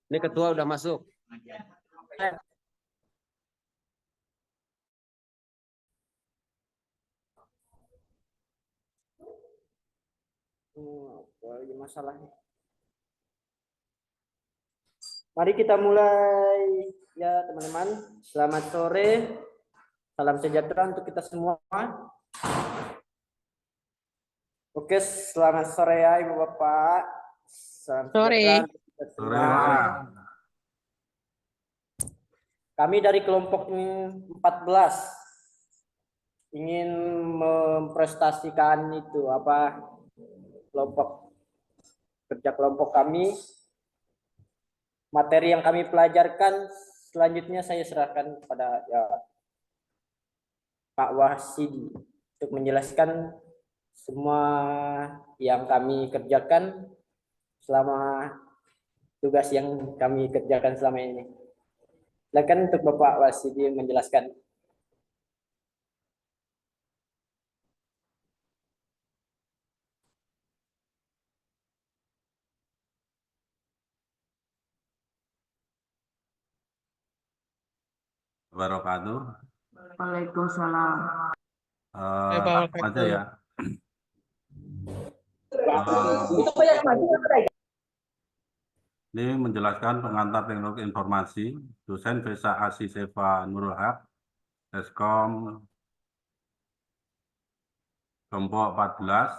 Ini ketua udah masuk. Apa masalahnya? Mari kita mulai ya teman-teman. Selamat sore. Salam sejahtera untuk kita semua. Oke, selamat sore ya Ibu Bapak. Salam sejahtera untuk kita semua. Kami dari kelompok 14 ingin memprestasikan itu apa kerja kelompok kami. Materi yang kami pelajarkan selanjutnya saya serahkan kepada ya, Pak Wasidi untuk menjelaskan semua yang kami kerjakan selama tugas yang kami kerjakan selama ini. Silakan untuk Bapak Wasidi menjelaskan. Wabarakatuh. Waalaikumsalam. Langsung aja ya. Ini menjelaskan pengantar teknologi informasi, dosen Vesa Asiseva Nurul Haq, Eskom kelompok 14.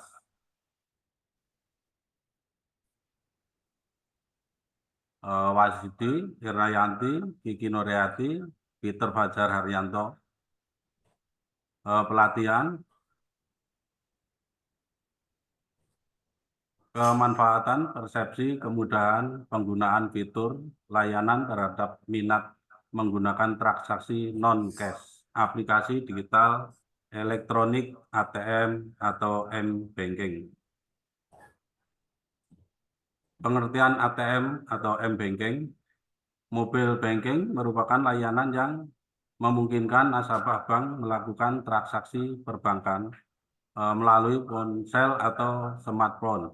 Wasidi, Irnayanti, Kiki Nuriati, Peter Fajar Haryanto. Pelatihan kemanfaatan, persepsi, kemudahan penggunaan fitur layanan terhadap minat menggunakan transaksi non-cash, aplikasi digital, elektronik, ATM, atau M-Banking. Pengertian ATM atau M-Banking, mobile banking merupakan layanan yang memungkinkan nasabah bank melakukan transaksi perbankan melalui ponsel atau smartphone.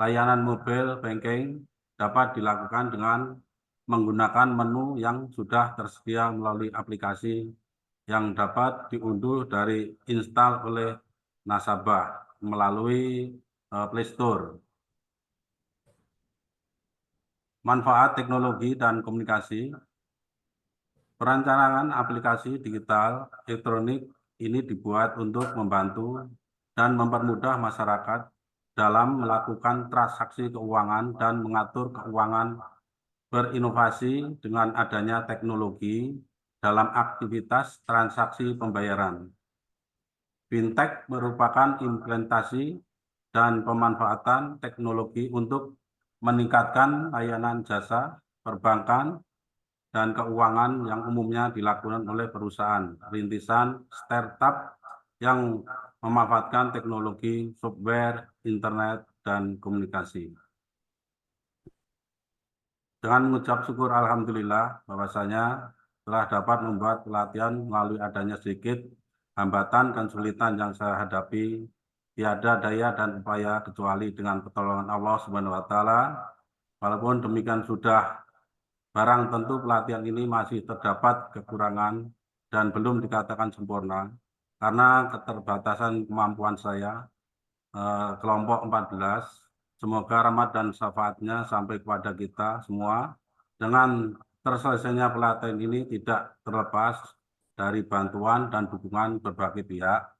Layanan mobile banking dapat dilakukan dengan menggunakan menu yang sudah tersedia melalui aplikasi yang dapat diunduh dari install oleh nasabah melalui Play Store. Manfaat teknologi dan komunikasi. Perencanaan aplikasi digital elektronik ini dibuat untuk membantu dan mempermudah masyarakat dalam melakukan transaksi keuangan dan mengatur keuangan berinovasi dengan adanya teknologi dalam aktivitas transaksi pembayaran. Fintech merupakan implementasi dan pemanfaatan teknologi untuk meningkatkan layanan jasa perbankan dan keuangan yang umumnya dilakukan oleh perusahaan rintisan startup yang memanfaatkan teknologi software, internet, dan komunikasi. Dengan mengucap syukur alhamdulillah bahwasanya telah dapat membuat pelatihan melalui adanya sedikit hambatan dan kesulitan yang saya hadapi, tiada daya dan upaya kecuali dengan pertolongan Allah Subhanahu wa taala. Walaupun demikian sudah barang tentu pelatihan ini masih terdapat kekurangan dan belum dikatakan sempurna karena keterbatasan kemampuan saya kelompok 14. Semoga rahmat dan syafaatnya sampai kepada kita semua. Dengan terselesainya pelatihan ini tidak terlepas dari bantuan dan dukungan berbagai pihak,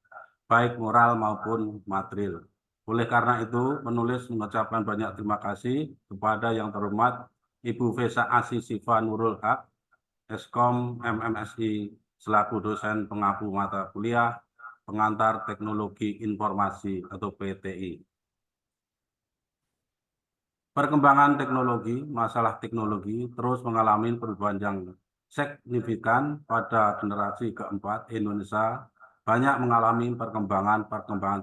baik moral maupun material. Oleh karena itu, penulis mengucapkan banyak terima kasih kepada yang terhormat Ibu Vesa Asiseva Nurul Haq, Eskom MMSI selaku dosen pengampu mata kuliah pengantar teknologi informasi atau PTI. Perkembangan teknologi, masalah teknologi terus mengalami perubahan yang signifikan pada generasi keempat. Indonesia banyak mengalami perkembangan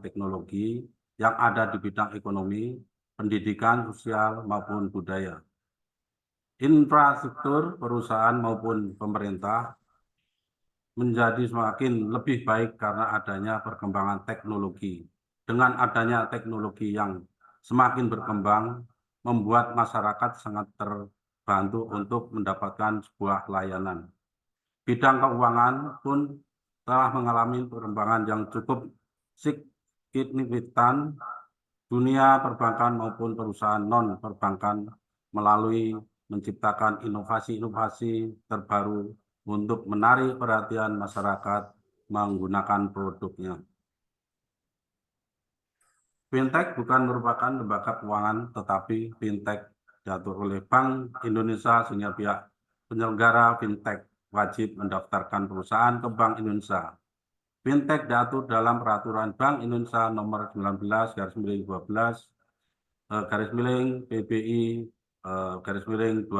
teknologi yang ada di bidang ekonomi, pendidikan, sosial, maupun budaya. Infrastruktur perusahaan maupun pemerintah menjadi semakin lebih baik karena adanya perkembangan teknologi. Dengan adanya teknologi yang semakin berkembang, membuat masyarakat sangat terbantu untuk mendapatkan sebuah layanan. Bidang keuangan pun telah mengalami perkembangan yang cukup signifikan. Dunia perbankan maupun perusahaan non-perbankan melalui menciptakan inovasi-inovasi terbaru untuk menarik perhatian masyarakat menggunakan produknya. Fintech bukan merupakan lembaga keuangan, tetapi fintech diatur oleh Bank Indonesia sehingga pihak penyelenggara fintech wajib mendaftarkan perusahaan ke Bank Indonesia. Fintech diatur dalam Peraturan Bank Indonesia Nomor 19/12 PBI 2018.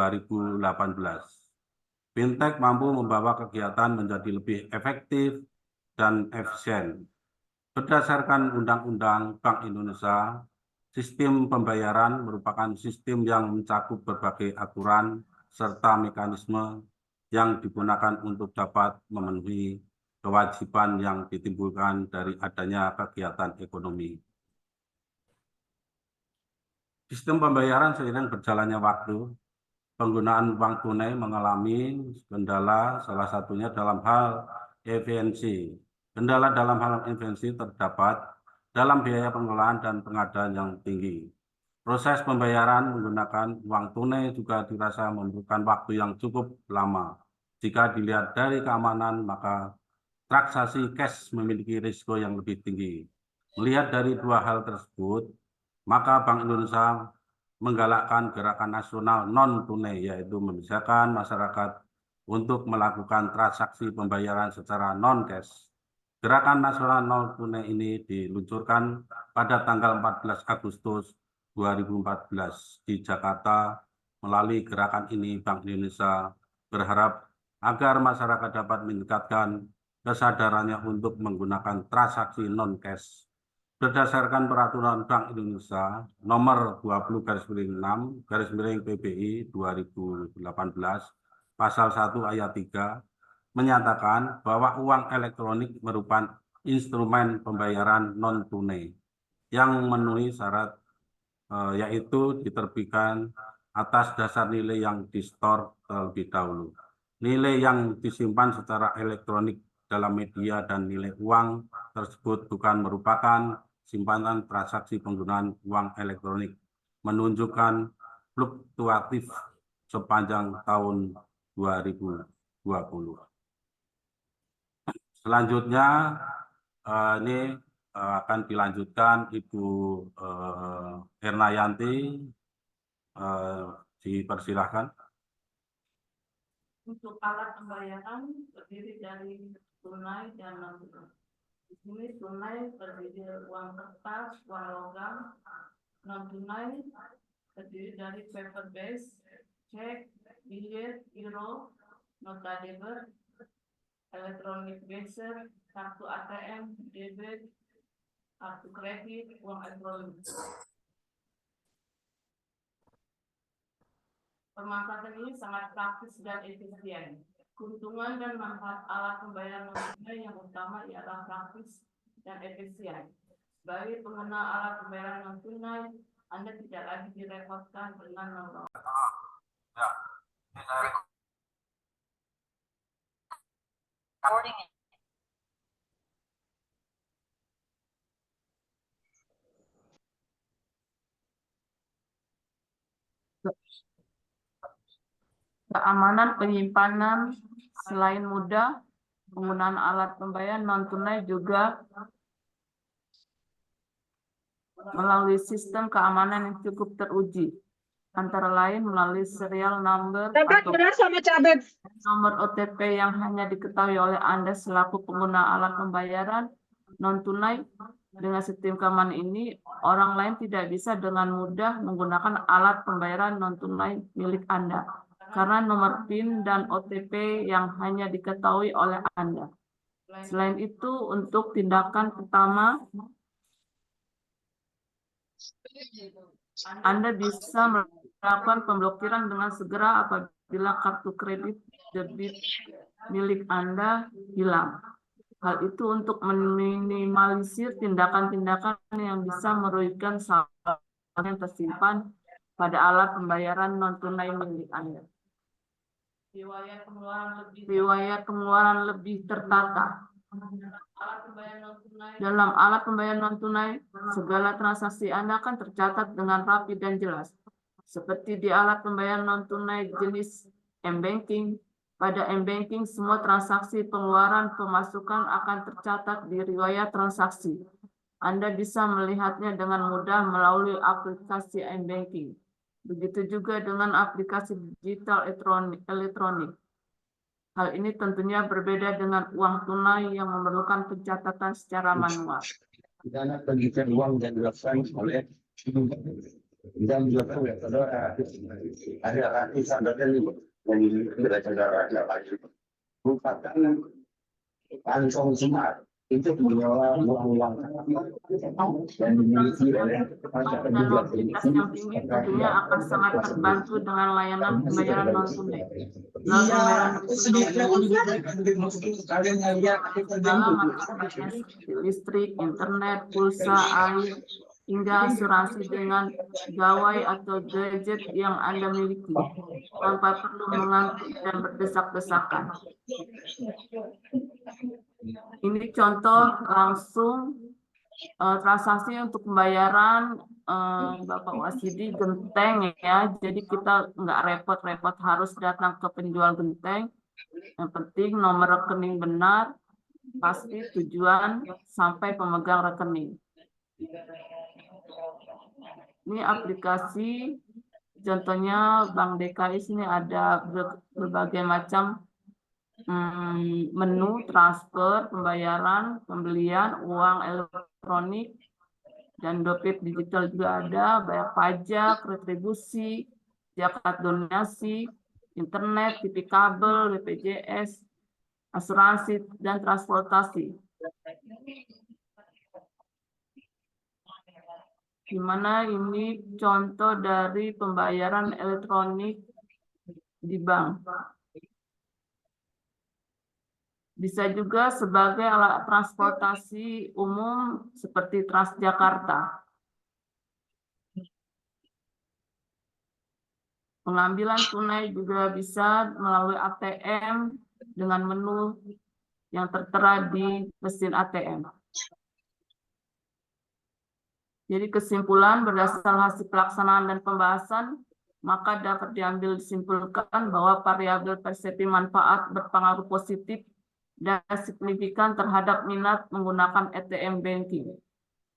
Fintech mampu membawa kegiatan menjadi lebih efektif dan efisien. Berdasarkan Undang-Undang Bank Indonesia, sistem pembayaran merupakan sistem yang mencakup berbagai aturan serta mekanisme yang digunakan untuk dapat memenuhi kewajiban yang ditimbulkan dari adanya kegiatan ekonomi. Sistem pembayaran seiring berjalannya waktu, penggunaan uang tunai mengalami kendala, salah satunya dalam hal efisiensi. Kendala dalam hal efisiensi terdapat dalam biaya pengelolaan dan pengadaan yang tinggi. Proses pembayaran menggunakan uang tunai juga dirasa memerlukan waktu yang cukup lama. Jika dilihat dari keamanan, maka transaksi cash memiliki risiko yang lebih tinggi. Melihat dari dua hal tersebut, maka Bank Indonesia menggalakkan gerakan nasional non-tunai, yaitu memisahkan masyarakat untuk melakukan transaksi pembayaran secara non-cash. Gerakan nasional non-tunai ini diluncurkan pada tanggal 14 Agustus 2014 di Jakarta. Melalui gerakan ini, Bank Indonesia berharap agar masyarakat dapat meningkatkan kesadarannya untuk menggunakan transaksi non-cash. Berdasarkan Peraturan Bank Indonesia Nomor 20/6/PBI 2018, Pasal 1 Ayat 3, menyatakan bahwa uang elektronik merupakan instrumen pembayaran non-tunai yang memenuhi syarat yaitu diterbitkan atas dasar nilai yang di-store terlebih dahulu. Nilai yang disimpan secara elektronik dalam media dan nilai uang tersebut bukan merupakan simpanan transaksi penggunaan uang elektronik, menunjukkan fluktuatif sepanjang tahun 2020. Selanjutnya ini akan dilanjutkan Ibu Hernayanti, dipersilahkan. Untuk alat pembayaran terdiri dari tunai dan non-tunai. Di sini tunai terdiri dari uang kertas, uang logam. Non-tunai terdiri dari paper base, cek, bilet, euro, nota debit, elektronik beser, kartu ATM, debit, kartu kredit, uang elektronik. Pemanfaatan ini sangat praktis dan efisien. Keuntungan dan manfaat alat pembayaran non-tunai yang utama ialah praktis dan efisien. Bagi pengguna alat pembayaran non-tunai, Anda tidak lagi direpotkan dengan nomor. Keamanan penyimpanan selain mudah, penggunaan alat pembayaran non-tunai juga melalui sistem keamanan yang cukup teruji, antara lain melalui serial number atau nomor OTP yang hanya diketahui oleh Anda selaku pengguna alat pembayaran non-tunai. Dengan sistem keamanan ini, orang lain tidak bisa dengan mudah menggunakan alat pembayaran non-tunai milik Anda, karena nomor PIN dan OTP yang hanya diketahui oleh Anda. Selain itu, untuk tindakan pertama, Anda bisa melakukan pemblokiran dengan segera apabila kartu kredit debit milik Anda hilang. Hal itu untuk meminimalisir tindakan-tindakan yang bisa merugikan saldo yang tersimpan pada alat pembayaran non-tunai milik Anda. Riwayat pengeluaran lebih tertata. Dalam alat pembayaran non-tunai, segala transaksi Anda akan tercatat dengan rapi dan jelas. Seperti di alat pembayaran non-tunai jenis M-Banking, pada M-Banking semua transaksi pengeluaran pemasukan akan tercatat di riwayat transaksi. Anda bisa melihatnya dengan mudah melalui aplikasi M-Banking. Begitu juga dengan aplikasi digital elektronik. Hal ini tentunya berbeda dengan uang tunai yang memerlukan pencatatan secara manual. Dana pencucian uang yang dilakukan oleh dan juga ada ratusan dan saudara merupakan kantong semar itu mengelola uang dan dimiliki oleh Dan mobilitas yang tinggi tentunya akan sangat terbantu dengan layanan pembayaran non-tunai. Dalam manfaatnya seperti listrik, internet, pulsa, air, hingga asuransi dengan gawai atau gadget yang Anda miliki, tanpa perlu mengantri dan berdesak-desakan. Ini contoh langsung transaksi untuk pembayaran Bapak Wasidi genteng ya. Jadi kita nggak repot-repot harus datang ke penjual genteng. Yang penting nomor rekening benar, pasti tujuan sampai pemegang rekening. Ini aplikasi, contohnya Bank DKI sini ada berbagai macam menu transfer, pembayaran, pembelian, uang elektronik, dan dompet digital juga ada, bayar pajak, retribusi, zakat donasi, internet, TV kabel, BPJS, asuransi, dan transportasi. Di mana ini contoh dari pembayaran elektronik di bank. Bisa juga sebagai alat transportasi umum seperti Transjakarta. Pengambilan tunai juga bisa melalui ATM dengan menu yang tertera di mesin ATM. Jadi kesimpulan berdasarkan hasil pelaksanaan dan pembahasan, maka dapat disimpulkan bahwa variabel persepsi manfaat berpengaruh positif dan signifikan terhadap minat menggunakan ATM banking.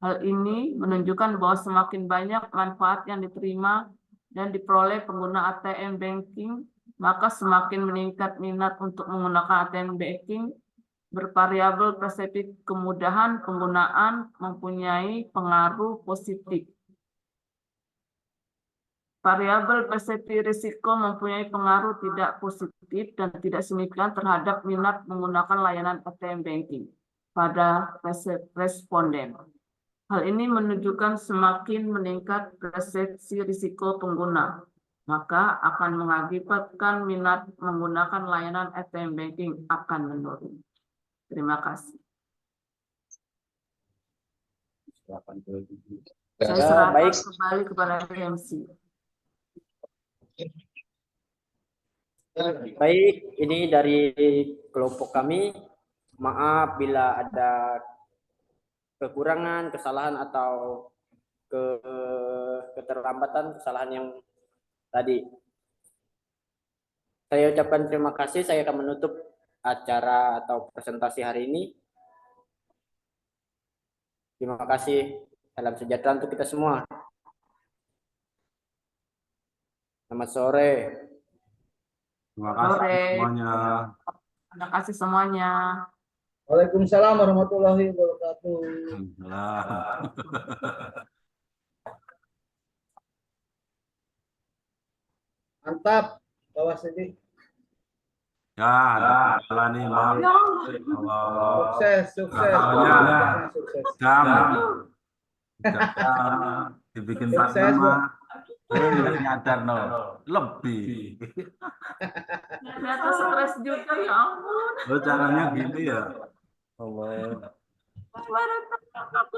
Hal ini menunjukkan bahwa semakin banyak manfaat yang diterima dan diperoleh pengguna ATM banking, maka semakin meningkat minat untuk menggunakan ATM banking. Bervariabel persepsi kemudahan penggunaan mempunyai pengaruh positif. Variabel persepsi risiko mempunyai pengaruh tidak positif dan tidak signifikan terhadap minat menggunakan layanan ATM banking pada responden. Hal ini menunjukkan semakin meningkat persepsi risiko pengguna, maka akan mengakibatkan minat menggunakan layanan ATM banking akan menurun. Terima kasih. Saya serahkan kembali kepada MC. Baik, ini dari kelompok kami. Maaf bila ada kekurangan, kesalahan atau keterlambatan, kesalahan yang tadi. Saya ucapkan terima kasih. Saya akan menutup acara atau presentasi hari ini. Terima kasih. Salam sejahtera untuk kita semua. Selamat sore. Terima kasih semuanya. Terima kasih semuanya. Waalaikumsalam warahmatullahi wabarakatuh. Mantap, Pak Wasidi. Ya, ada masalah nih, Bang. Sukses, sukses. Sukses. Jam. Dibikin Sukses, nama. Nyadar no, lebih. Ternyata stres juga, ya ampun. Oh, caranya gini ya. Allah. Aku